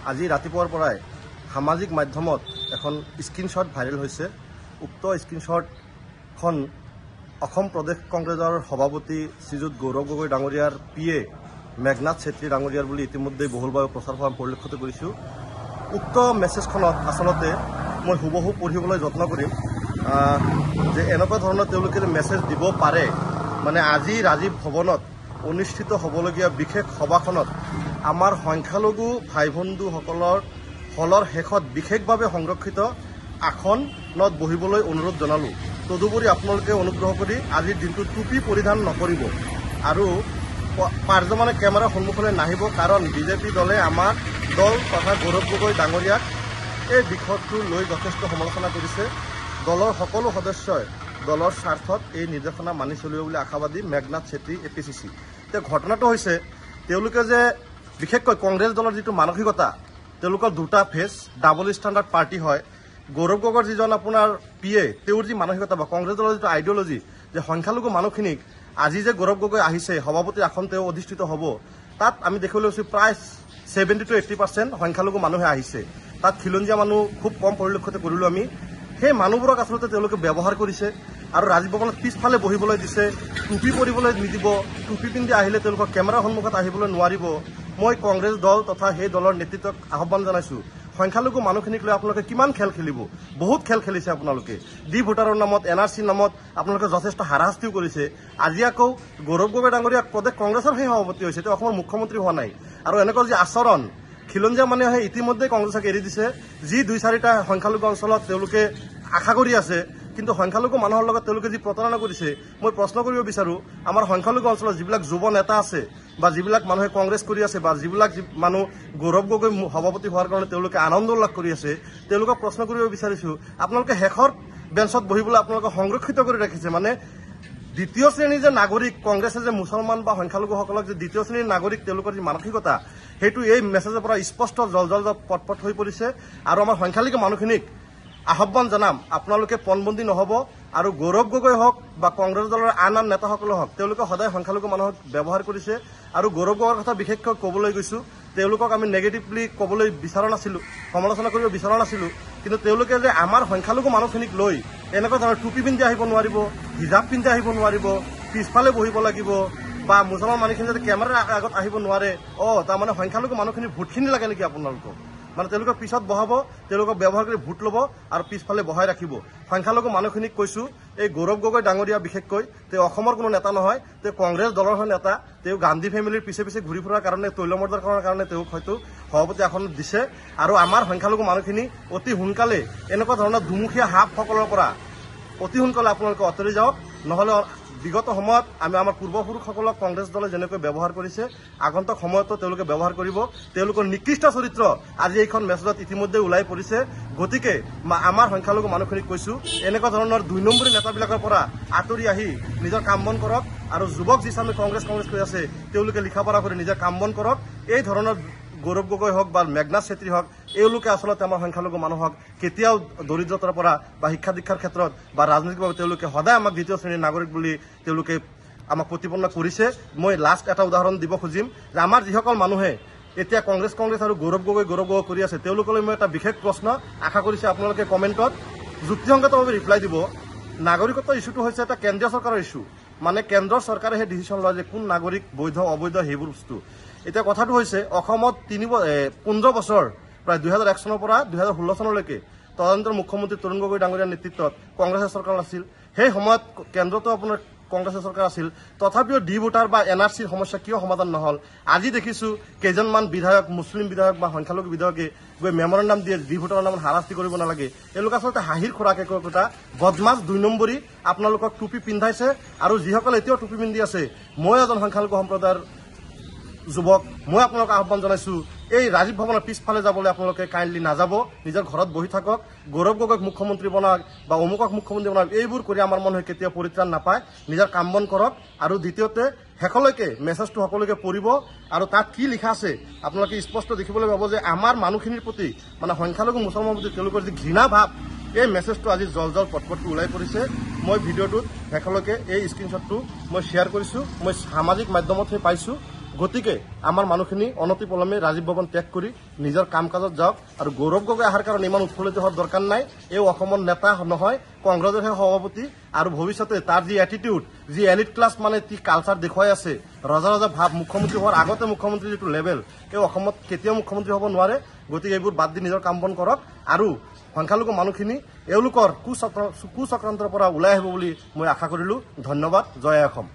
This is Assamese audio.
আজি ৰাতিপুৱাৰ পৰাই সামাজিক মাধ্যমত এখন স্ক্ৰীনশ্বট ভাইৰেল হৈছে। উক্ত স্ক্ৰীনশ্বটখন অসম প্ৰদেশ কংগ্ৰেছৰ সভাপতি শ্ৰীযুত গৌৰৱ গগৈ ডাঙৰীয়াৰ পিএ মেঘনাথ ছেত্ৰী ডাঙৰীয়াৰ বুলি ইতিমধ্যে বহুলভাৱে প্ৰচাৰ হোৱা পৰিলক্ষিত কৰিছোঁ। উক্ত মেছেজখনত আচলতে মই হুবহু পঢ়িবলৈ যত্ন কৰিম যে এনেকুৱা ধৰণৰ তেওঁলোকে মেছেজ দিব পাৰে। মানে আজি ৰাজীৱ ভৱনত অনুষ্ঠিত হ'বলগীয়া বিশেষ সভাখনত আমাৰ সংখ্যালঘু ভাই বন্ধুসকলৰ হলৰ শেষত বিশেষভাৱে সংৰক্ষিত আসনত বহিবলৈ অনুৰোধ জনালোঁ। তদুপৰি আপোনালোকে অনুগ্ৰহ কৰি আজিৰ দিনটো টুপি পৰিধান নকৰিব আৰু পাৰ্যমানে কেমেৰাৰ সন্মুখলৈ নাহিব, কাৰণ বিজেপি দলে আমাৰ দল তথা গৌৰৱ গগৈ ডাঙৰীয়াক এই বিষয়টো লৈ যথেষ্ট সমালোচনা কৰিছে। দলৰ সকলো সদস্যই দলৰ স্বাৰ্থত এই নিৰ্দেশনা মানি চলিব বুলি আশাবাদী মেঘনাথ ছেত্ৰী APCC। এতিয়া ঘটনাটো হৈছে তেওঁলোকে যে বিশেষকৈ কংগ্ৰেছ দলৰ যিটো মানসিকতা, তেওঁলোকৰ দুটা ফেচ, ডাবল ষ্টেণ্ডাৰ্ড পাৰ্টি হয়। গৌৰৱ গগৈৰ যিজন আপোনাৰ পিএ, তেওঁৰ যি মানসিকতা বা কংগ্ৰেছ দলৰ যিটো আইডিঅলজি যে সংখ্যালঘু মানুহখিনিক আজি যে গৌৰৱ গগৈ আহিছে সভাপতিৰ আসন তেওঁ অধিষ্ঠিত হ'ব, তাত আমি দেখিবলৈ পাইছোঁ প্ৰায় 70 to 80% সংখ্যালঘু মানুহে আহিছে। তাত খিলঞ্জীয়া মানুহ খুব কম পৰিলক্ষিত কৰিলোঁ আমি। সেই মানুহবোৰক আচলতে তেওঁলোকে ব্যৱহাৰ কৰিছে আৰু ৰাজীৱ ভৱনত পিছফালে বহিবলৈ দিছে, টুপি পৰিবলৈ নিদিব, টুপি পিন্ধি আহিলে তেওঁলোকক কেমেৰাৰ সন্মুখত আহিবলৈ নোৱাৰিব। মই কংগ্ৰেছ দল তথা সেই দলৰ নেতৃত্বক আহ্বান জনাইছোঁ, সংখ্যালঘু মানুহখিনিক লৈ আপোনালোকে কিমান খেল খেলিব? বহুত খেল খেলিছে আপোনালোকে। ডি ভোটাৰৰ নামত, NRC নামত আপোনালোকে যথেষ্ট হাৰাশাস্তিও কৰিছে। আজি আকৌ গৌৰৱ গগৈ ডাঙৰীয়া প্ৰদেশ কংগ্ৰেছৰ সেই সভাপতি হৈছে, তেওঁ অসমৰ মুখ্যমন্ত্ৰী হোৱা নাই। আৰু এনেকুৱা যি আচৰণ, খিলঞ্জীয়া মানুহে ইতিমধ্যে কংগ্ৰেছক এৰি দিছে। যি 2-4টা সংখ্যালঘু অঞ্চলত তেওঁলোকে আশা কৰি আছে, কিন্তু সংখ্যালঘু মানুহৰ লগত তেওঁলোকে যি প্ৰতাৰণা কৰিছে, মই প্ৰশ্ন কৰিব বিচাৰোঁ, আমাৰ সংখ্যালঘু অঞ্চলত যিবিলাক যুৱ নেতা আছে বা যিবিলাক মানুহে কংগ্ৰেছ কৰি আছে বা যিবিলাক মানুহ গৌৰৱ গগৈ সভাপতি হোৱাৰ কাৰণে তেওঁলোকে আনন্দ উল্লাস কৰি আছে, তেওঁলোকক প্ৰশ্ন কৰিব বিচাৰিছোঁ, আপোনালোকে শেষৰ বেঞ্চত বহিবলৈ আপোনালোকে সংৰক্ষিত কৰি ৰাখিছে। মানে দ্বিতীয় শ্ৰেণীৰ যে নাগৰিক, কংগ্ৰেছে যে মুছলমান বা সংখ্যালঘুসকলক যে দ্বিতীয় শ্ৰেণীৰ নাগৰিক তেওঁলোকৰ যি মানসিকতা, সেইটো এই মেছেজৰ পৰা স্পষ্ট জল পটপট হৈ পৰিছে। আৰু আমাৰ সংখ্যালঘু মানুহখিনিক আহ্বান জনাম, আপোনালোকে পণবন্দী নহ'ব। আৰু গৌৰৱ গগৈ হওক বা কংগ্ৰেছ দলৰ আন নেতাসকলে হওক, তেওঁলোকে সদায় সংখ্যালঘু মানুহক ব্যৱহাৰ কৰিছে। আৰু গৌৰৱ গগৈৰ কথা বিশেষকৈ ক'বলৈ গৈছোঁ, তেওঁলোকক আমি নেগেটিভলি ক'বলৈ বিচৰা নাছিলোঁ, সমালোচনা কৰিব বিচৰা নাছিলোঁ, কিন্তু তেওঁলোকে যে আমাৰ সংখ্যালঘু মানুহখিনিক লৈ এনেকুৱা ধৰণৰ টুপি পিন্ধি আহিব নোৱাৰিব, হিজাব পিন্ধি আহিব নোৱাৰিব, পিছফালে বহিব লাগিব বা মুছলমান মানুহখিনি যাতে কেমেৰাৰ আগত আহিব নোৱাৰে, তাৰমানে সংখ্যালঘু মানুহখিনি ভোটখিনি লাগে নেকি আপোনালোকক? মানে তেওঁলোকক পিছত বহাব, তেওঁলোকক ব্যৱহাৰ কৰি ভোট ল'ব আৰু পিছফালে বহাই ৰাখিব। সংখ্যালঘু মানুহখিনিক কৈছোঁ, এই গৌৰৱ গগৈ ডাঙৰীয়া বিশেষকৈ তেওঁ অসমৰ কোনো নেতা নহয়, তেওঁ কংগ্ৰেছ দলৰ নেতা। তেওঁ গান্ধী ফেমিলিৰ পিছে পিছে ঘূৰি ফুৰাৰ কাৰণে, তৈলমৰ্দাৰ কাৰণে তেওঁক হয়তো সভাপতি আসনত দিছে। আৰু আমাৰ সংখ্যালঘু মানুহখিনি অতি সোনকালে এনেকুৱা ধৰণৰ দুমুখীয়া সাপসকলৰ পৰা অতি সোনকালে আপোনালোকে আঁতৰি যাওক, নহ'লে বিগত সময়ত আমি আমাৰ পূৰ্বপুৰুষসকলক কংগ্ৰেছ দলে যেনেকৈ ব্যৱহাৰ কৰিছে, আগন্তুক সময়তো তেওঁলোকে ব্যৱহাৰ কৰিব। তেওঁলোকৰ নিকৃষ্ট চৰিত্ৰ আজি এইখন মেছেজত ইতিমধ্যে ওলাই পৰিছে। গতিকে আমাৰ সংখ্যালঘু মানুহখিনিক কৈছোঁ, এনেকুৱা ধৰণৰ 2 নম্বৰী নেতাবিলাকৰ পৰা আঁতৰি আহি নিজৰ কাম বন কৰক। আৰু যুৱক যিচামে কংগ্ৰেছ কৈ আছে, তেওঁলোকে লিখা পঢ়া কৰি নিজৰ কাম বন কৰক। এই ধৰণৰ গৌৰৱ গগৈ হওক বা মেঘনাথ ছেত্ৰী হওক, এওঁলোকে আচলতে আমাৰ সংখ্যালঘু মানুহক কেতিয়াও দৰিদ্ৰতাৰ পৰা বা শিক্ষা দীক্ষাৰ ক্ষেত্ৰত বা ৰাজনৈতিকভাৱে তেওঁলোকে সদায় আমাক দ্বিতীয় শ্ৰেণীৰ নাগৰিক বুলি তেওঁলোকে আমাক প্ৰতিপন্ন কৰিছে। মই লাষ্ট এটা উদাহৰণ দিব খুজিম যে আমাৰ যিসকল মানুহে এতিয়া কংগ্ৰেছ আৰু গৌৰৱ গগৈ কৰি আছে, তেওঁলোকলৈ মই এটা বিশেষ প্ৰশ্ন আশা কৰিছোঁ আপোনালোকে কমেণ্টত যুক্তিসংগতভাৱে ৰিপ্লাই দিব। নাগৰিকত্ব ইছ্যুটো হৈছে এটা কেন্দ্ৰীয় চৰকাৰৰ ইছ্যু, মানে কেন্দ্ৰৰ চৰকাৰেহে ডিচিশ্যন লয় যে কোন নাগৰিক বৈধ অবৈধ সেইবোৰ বস্তু। এতিয়া কথাটো হৈছে, অসমত 15 বছৰ প্ৰায় 2001 চনৰ পৰা 2016 চনলৈকে তদন্তৰ মুখ্যমন্ত্ৰী তৰুণ গগৈ ডাঙৰীয়াৰ নেতৃত্বত কংগ্ৰেছৰ চৰকাৰ আছিল। সেই সময়ত কেন্দ্ৰতো আপোনাৰ কংগ্ৰেছৰ চৰকাৰ আছিল, তথাপিও ডি ভোটাৰ বা NRCৰ সমস্যা কিয় সমাধান নহ'ল? আজি দেখিছোঁ কেইজনমান বিধায়ক, মুছলিম বিধায়ক বা সংখ্যালঘু বিধায়কে গৈ মেমৰেণ্ডাম দিয়ে ডি ভোটাৰৰ নামত হাৰাশাস্তি কৰিব নালাগে। এওঁলোকে আচলতে হাঁহিৰ খোৰাক একোটা বদমাছ 2 নম্বৰী। আপোনালোকক টুপি পিন্ধাইছে আৰু যিসকলে এতিয়াও টুপি পিন্ধি আছে, মই এজন সংখ্যালঘু সম্প্ৰদায়ৰ যুৱক, মই আপোনালোকক আহ্বান জনাইছোঁ, এই ৰাজীৱ ভৱনৰ পিছফালে যাবলৈ আপোনালোকে কাইণ্ডলি নাযাব, নিজৰ ঘৰত বহি থাকক। গৌৰৱ গগৈক মুখ্যমন্ত্ৰী বনাওক বা অমুকক মুখ্যমন্ত্ৰী বনাওক, এইবোৰ কৰি আমাৰ মানুহে কেতিয়াও পৰিত্ৰাণ নাপায়। নিজৰ কাম বন কৰক। আৰু দ্বিতীয়তে, শেষলৈকে মেছেজটো সকলোকে পঢ়িব আৰু তাত কি লিখা আছে আপোনালোকে স্পষ্ট দেখিবলৈ পাব যে আমাৰ মানুহখিনিৰ প্ৰতি, মানে সংখ্যালঘু মুছলমানৰ প্ৰতি তেওঁলোকৰ যি ঘৃণা ভাৱ, এই মেছেজটো আজি জল পটপটকৈ ওলাই পৰিছে। মই ভিডিঅ'টোত শেষলৈকে এই স্ক্ৰীনশ্বটটো মই শ্বেয়াৰ কৰিছোঁ, মই সামাজিক মাধ্যমতহে পাইছোঁ। গতিকে আমাৰ মানুহখিনি অনতিপলমে ৰাজীৱ ভৱন ত্যাগ কৰি নিজৰ কাম কাজত যাওক আৰু গৌৰৱ গগৈ অহাৰ কাৰণে ইমান উৎফুল্লিত হোৱাৰ দৰকাৰ নাই। এই অসমৰ নেতা নহয়, কংগ্ৰেছৰহে সভাপতি আৰু ভৱিষ্যতে তাৰ যি এটিটিউড, যি এলিট ক্লাছ মানে যি কালচাৰ দেখুৱাই আছে, ৰজা ভাৱ মুখ্যমন্ত্ৰী হোৱাৰ আগতে মুখ্যমন্ত্ৰী যিটো লেভেল, এই অসমত কেতিয়াও মুখ্যমন্ত্ৰী হ'ব নোৱাৰে। গতিকে এইবোৰ বাদ দি নিজৰ কাম বন কৰক আৰু সংখ্যালঘু মানুহখিনি এওঁলোকৰ কুচক্ৰান্তৰ পৰা ওলাই আহিব বুলি মই আশা কৰিলোঁ। ধন্যবাদ। জয় অসম।